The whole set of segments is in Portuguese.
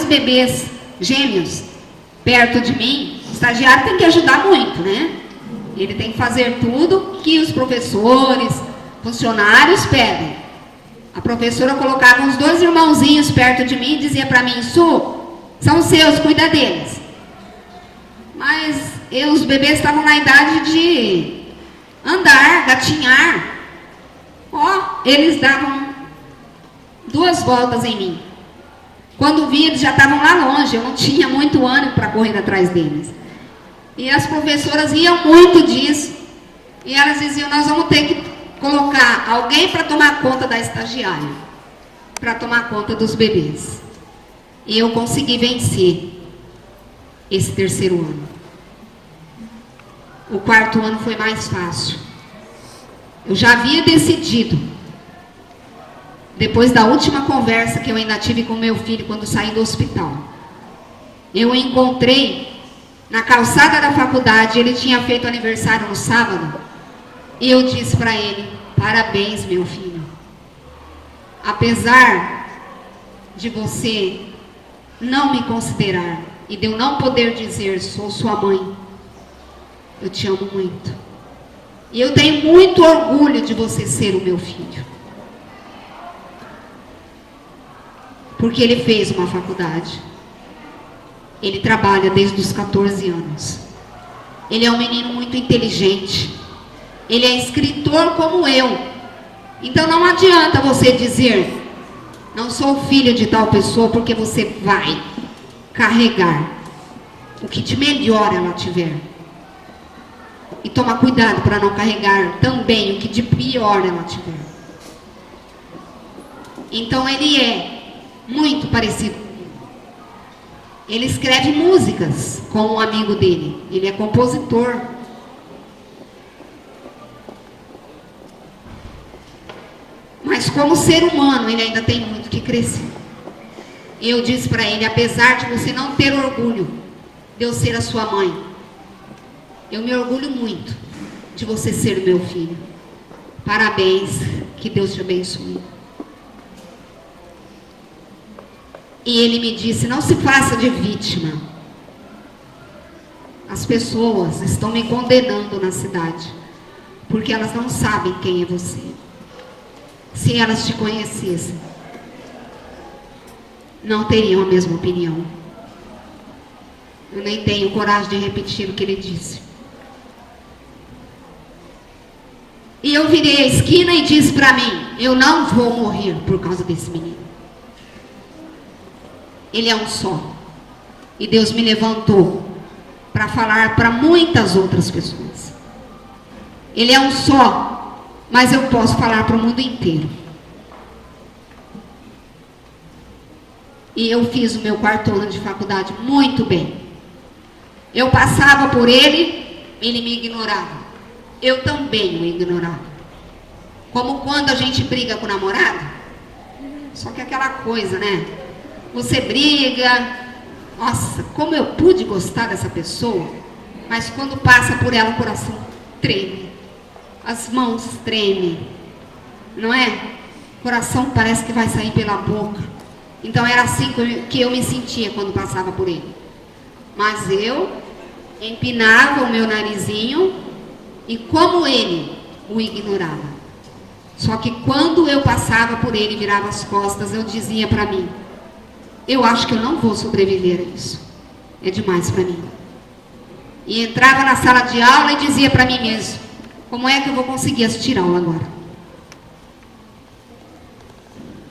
bebês gêmeos perto de mim, o estagiário tem que ajudar muito, né? Ele tem que fazer tudo que os professores, funcionários pedem. A professora colocava uns 2 irmãozinhos perto de mim e dizia para mim: Su, são seus, cuida deles. Mas os bebês estavam na idade de andar, gatinhar. Eles davam 2 voltas em mim. Quando vi, eles já estavam lá longe, eu não tinha muito ânimo para correr atrás deles. E as professoras riam muito disso. E elas diziam: nós vamos ter que colocar alguém para tomar conta da estagiária, para tomar conta dos bebês. E eu consegui vencer esse 3º ano. O 4º ano foi mais fácil. Eu já havia decidido, depois da última conversa que eu ainda tive com meu filho quando saí do hospital. Eu o encontrei na calçada da faculdade, ele tinha feito aniversário no sábado, e eu disse para ele: parabéns, meu filho. Apesar de você não me considerar e de eu não poder dizer sou sua mãe, eu te amo muito. E eu tenho muito orgulho de você ser o meu filho. Porque ele fez uma faculdade. Ele trabalha desde os 14 anos. Ele é um menino muito inteligente. Ele é escritor como eu. Então não adianta você dizer: não sou filho de tal pessoa, porque você vai carregar o que de melhor ela tiver. E tomar cuidado para não carregar também o que de pior ela tiver. Então ele é muito parecido comigo. Ele escreve músicas com um amigo dele. Ele é compositor. Mas como ser humano, ele ainda tem muito que crescer. Eu disse para ele: apesar de você não ter orgulho de eu ser a sua mãe, eu me orgulho muito de você ser meu filho. Parabéns, que Deus te abençoe. E ele me disse: não se faça de vítima. As pessoas estão me condenando na cidade, porque elas não sabem quem é você. Se elas te conhecessem, não teriam a mesma opinião. Eu nem tenho coragem de repetir o que ele disse. E eu virei a esquina e disse para mim: eu não vou morrer por causa desse menino. Ele é um só. E Deus me levantou para falar para muitas outras pessoas. Ele é um só, mas eu posso falar para o mundo inteiro. E eu fiz o meu 4º ano de faculdade muito bem. Eu passava por ele, ele me ignorava. Eu também o ignorava. Como quando a gente briga com o namorado. Só que aquela coisa, né? Você briga. Nossa, como eu pude gostar dessa pessoa. Mas quando passa por ela, o coração treme. As mãos tremem. Não é? O coração parece que vai sair pela boca. Então era assim que eu me sentia quando passava por ele. Mas eu empinava o meu narizinho e como ele o ignorava. Só que quando eu passava por ele e virava as costas, eu dizia para mim: eu acho que eu não vou sobreviver a isso. É demais para mim. E entrava na sala de aula e dizia para mim mesmo: como é que eu vou conseguir assistir aula agora?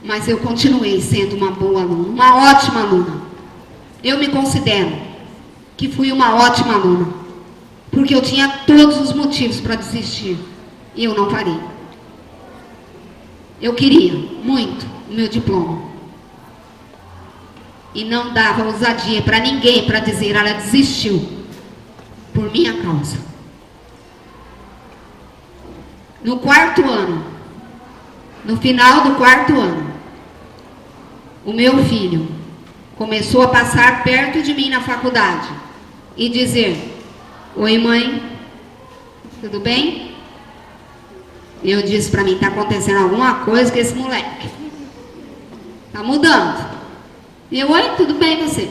Mas eu continuei sendo uma boa aluna, uma ótima aluna. Eu me considero que fui uma ótima aluna, porque eu tinha todos os motivos para desistir e eu não parei. Eu queria muito o meu diploma e não dava ousadia para ninguém para dizer: ela desistiu por minha causa. No 4º ano, no final do 4º ano, o meu filho começou a passar perto de mim na faculdade e dizer: oi mãe, tudo bem? E eu disse para mim: está acontecendo alguma coisa com esse moleque. Está mudando. E eu, oi, tudo bem você?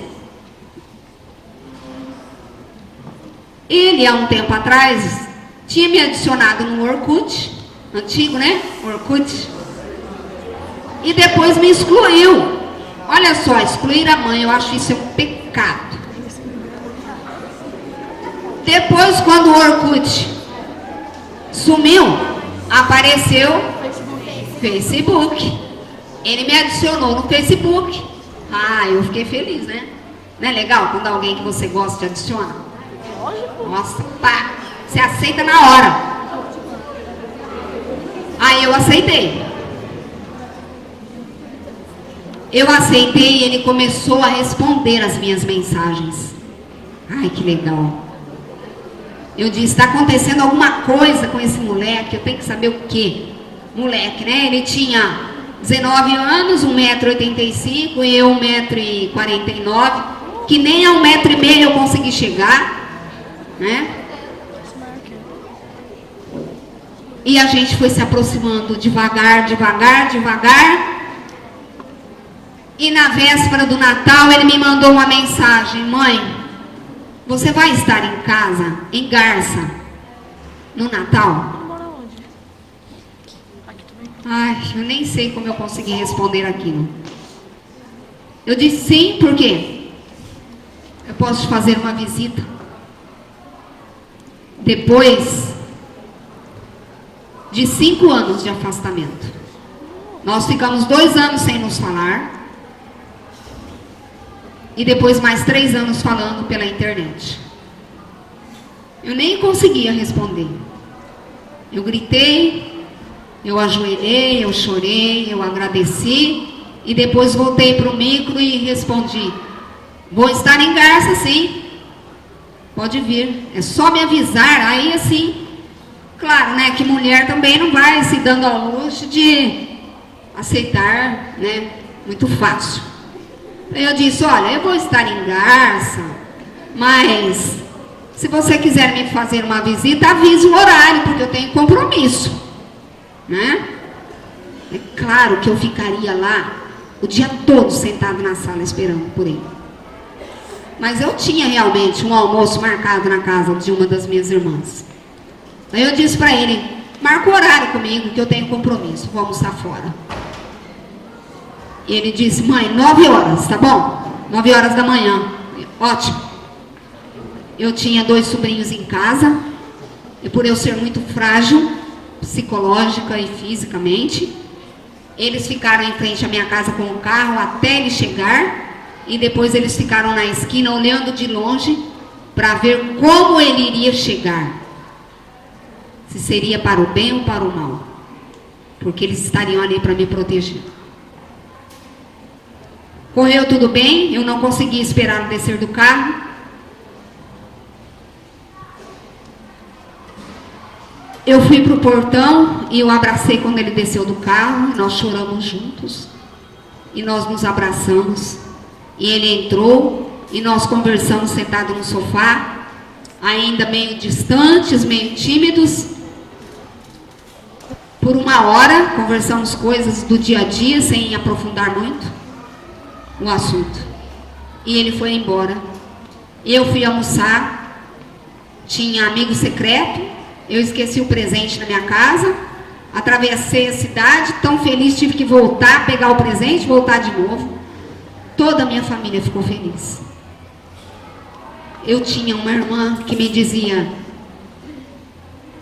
Ele, há um tempo atrás, tinha me adicionado no Orkut, antigo, né? Orkut. E depois me excluiu. Olha só, excluir a mãe, eu acho isso um pecado. Depois, quando o Orkut sumiu, apareceu Facebook. Ele me adicionou no Facebook. Ah, eu fiquei feliz, né? Não é legal quando alguém que você gosta te adiciona? Nossa, pá, você aceita na hora. Aí eu aceitei. Eu aceitei e ele começou a responder as minhas mensagens. Ai, que legal. Eu disse, está acontecendo alguma coisa com esse moleque, eu tenho que saber o quê? Moleque, né? Ele tinha 19 anos, 1,85 m e eu 1,49 m, que nem a 1,5 m eu consegui chegar, né? E a gente foi se aproximando devagar, devagar, devagar. E na véspera do Natal ele me mandou uma mensagem: mãe, você vai estar em casa, em Garça, no Natal? Ai, eu nem sei como eu consegui responder aquilo. Eu disse sim, por quê? Eu posso te fazer uma visita. Depois de 5 anos de afastamento, nós ficamos 2 anos sem nos falar. E depois mais 3 anos falando pela internet. Eu nem conseguia responder. Eu gritei, eu ajoelhei, eu chorei, eu agradeci. E depois voltei para o micro e respondi: vou estar em Garça, sim. Pode vir, é só me avisar. Aí assim, claro, né, que mulher também não vai se dando ao luxo de aceitar, né, muito fácil. Eu disse, olha, eu vou estar em Garça, mas se você quiser me fazer uma visita, avise o horário, porque eu tenho compromisso, né? É claro que eu ficaria lá o dia todo sentado na sala esperando por ele. Mas eu tinha realmente um almoço marcado na casa de uma das minhas irmãs. Aí eu disse para ele, marca o horário comigo, que eu tenho compromisso, vou almoçar fora. E ele disse, mãe, 9 horas, tá bom? 9 horas da manhã. Ótimo. Eu tinha 2 sobrinhos em casa. E por eu ser muito frágil, psicológica e fisicamente, eles ficaram em frente à minha casa com o carro até ele chegar. E depois eles ficaram na esquina olhando de longe para ver como ele iria chegar. Se seria para o bem ou para o mal. Porque eles estariam ali para me proteger. Correu tudo bem, eu não consegui esperar descer do carro. Eu fui para o portão e eu abracei quando ele desceu do carro. Nós choramos juntos. E nós nos abraçamos. E ele entrou e nós conversamos sentados no sofá, ainda meio distantes, meio tímidos. Por 1 hora, conversamos coisas do dia a dia, sem aprofundar muito o assunto. E ele foi embora. Eu fui almoçar, tinha amigo secreto, eu esqueci o presente na minha casa, atravessei a cidade, tão feliz, tive que voltar, pegar o presente, voltar de novo. Toda a minha família ficou feliz. Eu tinha uma irmã que me dizia,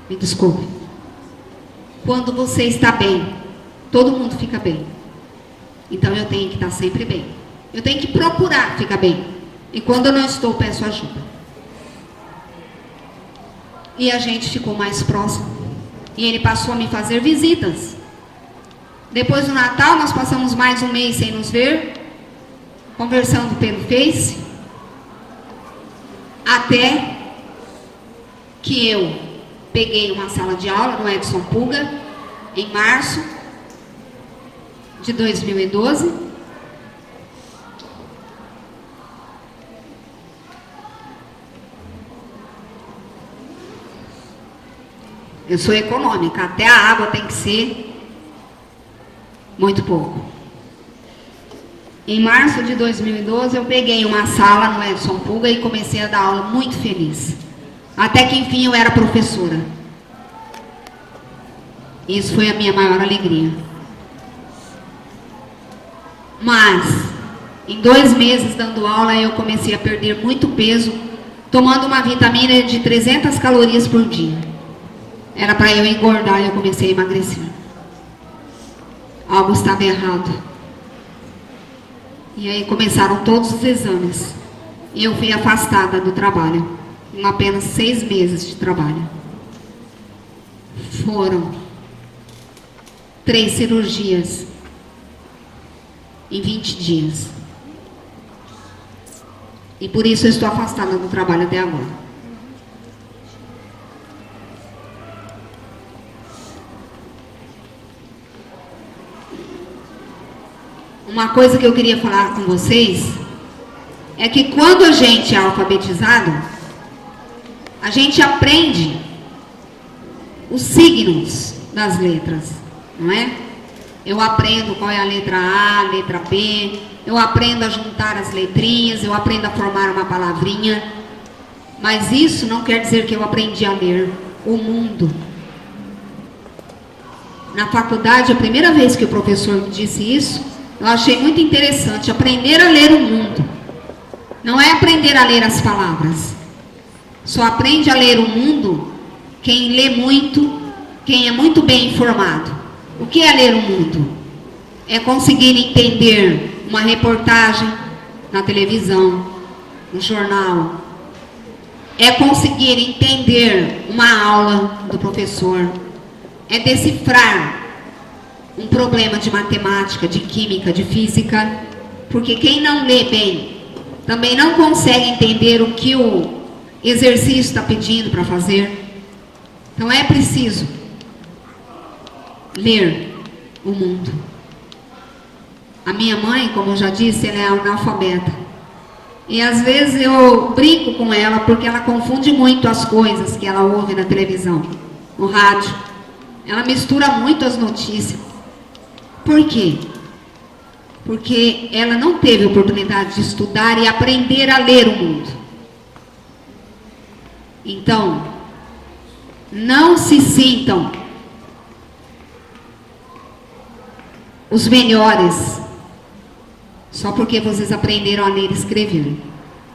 me desculpe, quando você está bem, todo mundo fica bem. Então eu tenho que estar sempre bem. Eu tenho que procurar ficar bem. E quando eu não estou, peço ajuda. E a gente ficou mais próximo. E ele passou a me fazer visitas. Depois do Natal, nós passamos mais 1 mês sem nos ver, conversando pelo Face, até que eu peguei uma sala de aula no Edson Puga, em março de 2012. Eu sou econômica, até a água tem que ser muito pouco. Em março de 2012, eu peguei uma sala no Edson Puga e comecei a dar aula muito feliz. Até que, enfim, eu era professora. Isso foi a minha maior alegria. Mas, em 2 meses dando aula, eu comecei a perder muito peso, tomando uma vitamina de 300 calorias por dia. Era para eu engordar e eu comecei a emagrecer. Algo estava errado. E aí começaram todos os exames. E eu fui afastada do trabalho. Em apenas 6 meses de trabalho. Foram 3 cirurgias em 20 dias. E por isso eu estou afastada do trabalho até agora. Uma coisa que eu queria falar com vocês é que quando a gente é alfabetizado, a gente aprende os signos das letras, não é? Eu aprendo qual é a letra A, a letra B, eu aprendo a juntar as letrinhas, eu aprendo a formar uma palavrinha, mas isso não quer dizer que eu aprendi a ler o mundo. Na faculdade, a primeira vez que o professor me disse isso, eu achei muito interessante, aprender a ler o mundo. Não é aprender a ler as palavras. Só aprende a ler o mundo quem lê muito, quem é muito bem informado. O que é ler o mundo? É conseguir entender uma reportagem na televisão, no jornal. É conseguir entender uma aula do professor. É decifrar um problema de matemática, de química, de física, porque quem não lê bem também não consegue entender o que o exercício está pedindo para fazer. Então é preciso ler o mundo. A minha mãe, como eu já disse, ela é analfabeta. E às vezes eu brinco com ela porque ela confunde muito as coisas que ela ouve na televisão, no rádio. Ela mistura muito as notícias. Por quê? Porque ela não teve oportunidade de estudar e aprender a ler o mundo. Então, não se sintam os melhores só porque vocês aprenderam a ler e escrever.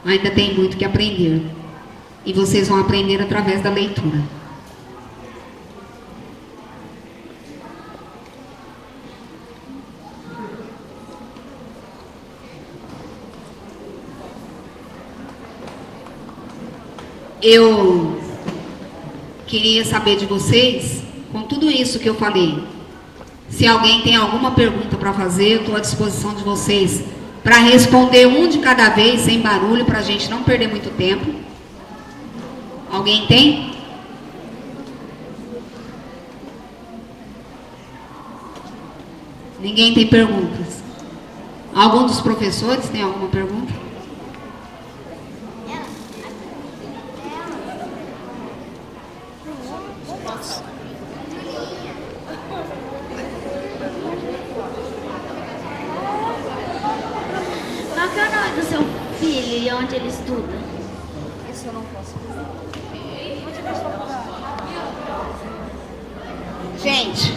Ainda tem muito que aprender. E vocês vão aprender através da leitura. Eu queria saber de vocês, com tudo isso que eu falei, se alguém tem alguma pergunta para fazer, eu estou à disposição de vocês para responder um de cada vez, sem barulho, para a gente não perder muito tempo. Alguém tem? Ninguém tem perguntas? Algum dos professores tem alguma pergunta? Qual que é o nome do seu filho e onde ele estuda? Isso eu não posso dizer. Gente,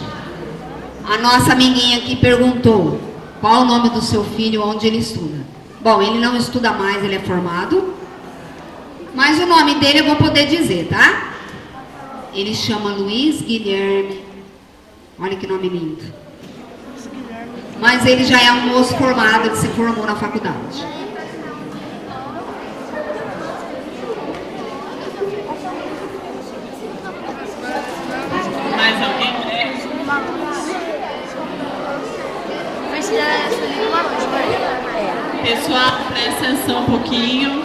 a nossa amiguinha aqui perguntou qual o nome do seu filho, onde ele estuda. Bom, ele não estuda mais, ele é formado. Mas o nome dele eu vou poder dizer, tá? Ele chama Luiz Guilherme. Olha que nome lindo. Mas ele já é um moço formado, ele se formou na faculdade. Mais alguém? Pessoal, presta atenção um pouquinho.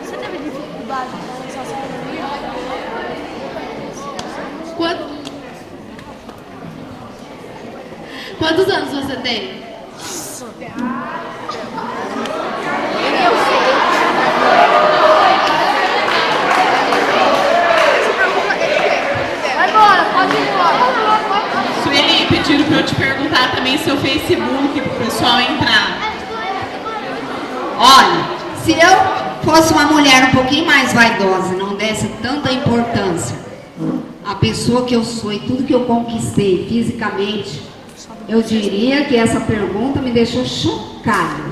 Você teve dificuldade com essa cirurgia? Quantos anos você tem? Vai também seu Facebook para o pessoal entrar. Olha, se eu fosse uma mulher um pouquinho mais vaidosa, não desse tanta importância à pessoa que eu sou e tudo que eu conquistei fisicamente, eu diria que essa pergunta me deixou chocada.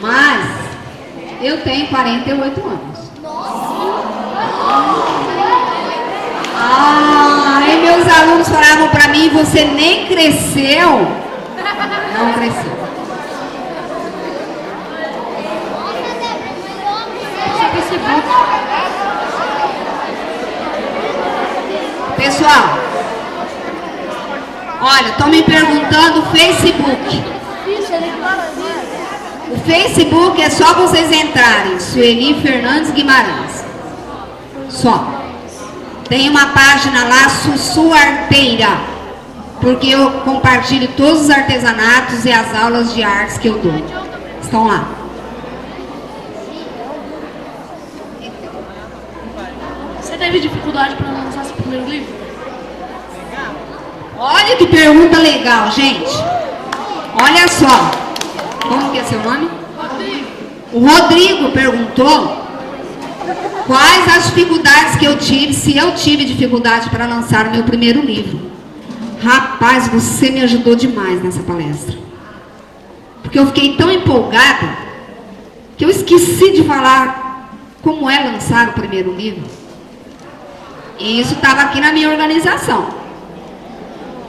Mas eu tenho 48 anos. E meus alunos falavam para mim, você nem cresceu. Não cresceu. Pessoal, olha, estão me perguntando o Facebook. O Facebook é só vocês entrarem, Sueli Fernandes Guimarães. Só. Tem uma página lá, Sussu Arteira, porque eu compartilho todos os artesanatos e as aulas de artes que eu dou. Estão lá. Você teve dificuldade para lançar seu primeiro livro? Olha que pergunta legal, gente. Olha só. Como que é seu nome? O Rodrigo perguntou quais as dificuldades que eu tive, se eu tive dificuldade para lançar o meu primeiro livro. Rapaz, você me ajudou demais nessa palestra. Porque eu fiquei tão empolgada que eu esqueci de falar como é lançar o primeiro livro. E isso estava aqui na minha organização.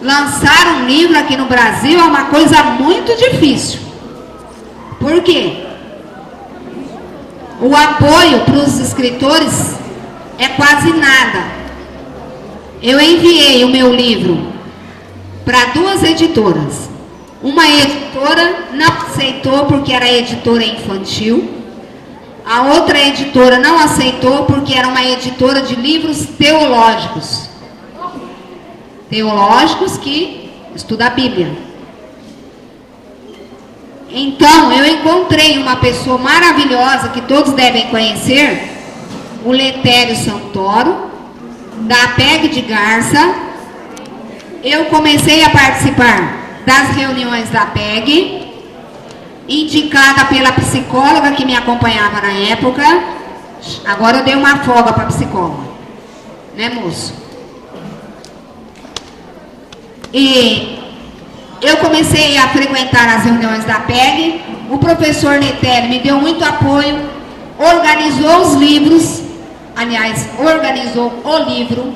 Lançar um livro aqui no Brasil é uma coisa muito difícil. Por quê? O apoio para os escritores é quase nada. Eu enviei o meu livro para 2 editoras. Uma editora não aceitou porque era editora infantil. A outra editora não aceitou porque era uma editora de livros teológicos. Teológicos que estudam a Bíblia. Então, eu encontrei uma pessoa maravilhosa que todos devem conhecer, o Letério Santoro, da PEG de Garça. Eu comecei a participar das reuniões da PEG, indicada pela psicóloga que me acompanhava na época. Agora eu dei uma folga para a psicóloga, né, moço? E eu comecei a frequentar as reuniões da PEG. O professor Letério me deu muito apoio, organizou os livros, aliás, organizou o livro,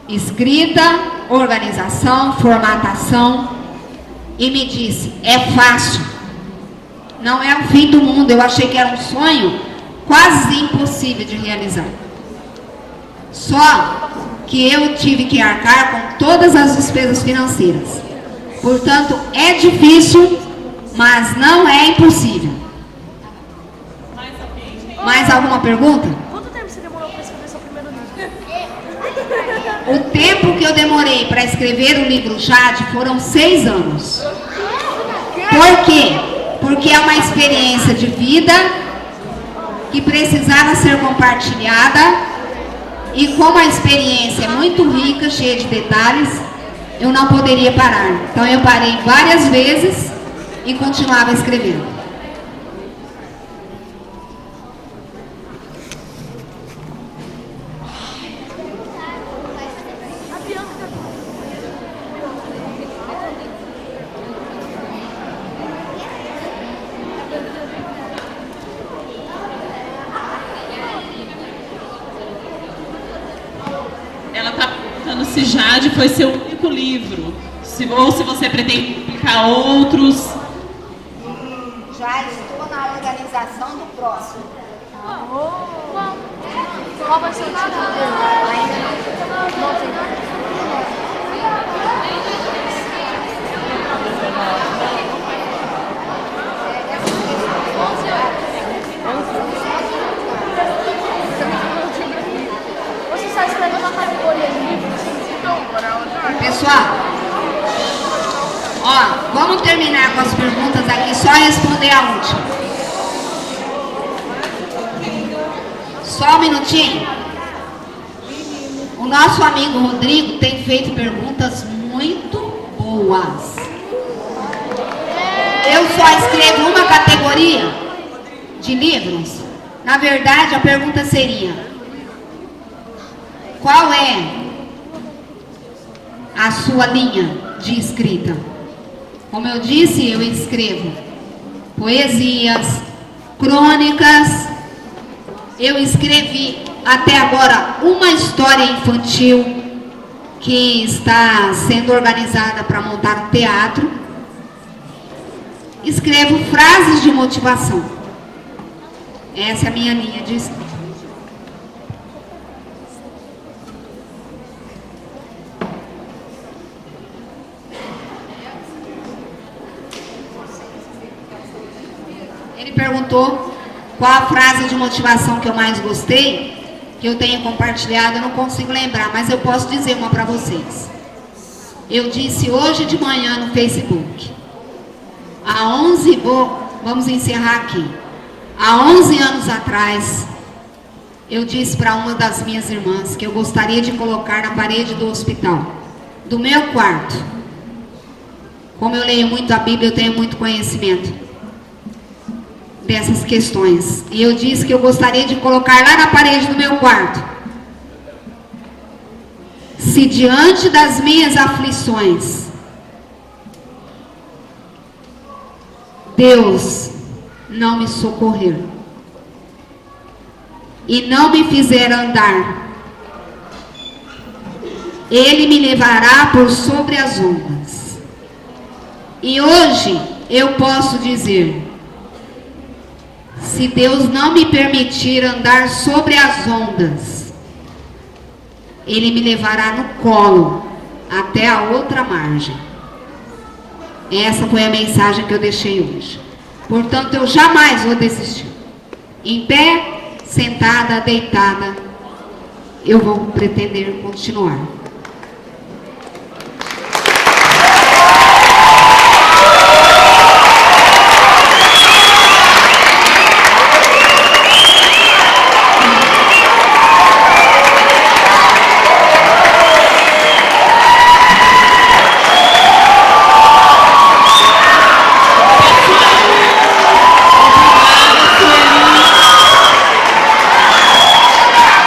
escrita, organização, formatação, e me disse, é fácil, não é o fim do mundo. Eu achei que era um sonho quase impossível de realizar. Só que eu tive que arcar com todas as despesas financeiras. Portanto, é difícil, mas não é impossível. Mais alguma pergunta? Quanto tempo você demorou para escrever seu primeiro livro? O tempo que eu demorei para escrever o livro Jade foram 6 anos. Por quê? Porque é uma experiência de vida que precisava ser compartilhada. E como a experiência é muito rica, cheia de detalhes, eu não poderia parar. Então eu parei várias vezes e continuava escrevendo. Ela está perguntando se Jade foi seu único livro, ou se você pretende publicar outros. Já estou na organização do próximo. Qual vai ser o título dele? Não tem. Você está escrevendo uma categoria de livros? Pessoal, ó, vamos terminar com as perguntas aqui, só responder a última. Só um minutinho. O nosso amigo Rodrigo tem feito perguntas muito muito boas. Eu só escrevo uma categoria de livros. Na verdade, a pergunta seria: qual é a sua linha de escrita? Como eu disse, eu escrevo poesias, crônicas. Eu escrevi até agora uma história infantil que está sendo organizada para montar um teatro. Escrevo frases de motivação. Essa é a minha linha de escrita. Ele perguntou qual a frase de motivação que eu mais gostei, que eu tenha compartilhado. Eu não consigo lembrar, mas eu posso dizer uma para vocês. Eu disse hoje de manhã no Facebook. Vamos encerrar aqui. Há 11 anos atrás, eu disse para uma das minhas irmãs que eu gostaria de colocar na parede do hospital, do meu quarto. Como eu leio muito a Bíblia, eu tenho muito conhecimento dessas questões. E eu disse que eu gostaria de colocar lá na parede do meu quarto: se diante das minhas aflições Deus não me socorrer e não me fizer andar, Ele me levará por sobre as ondas. E hoje eu posso dizer: se Deus não me permitir andar sobre as ondas, Ele me levará no colo até a outra margem. Essa foi a mensagem que eu deixei hoje. Portanto, eu jamais vou desistir. Em pé, sentada, deitada, eu vou pretender continuar.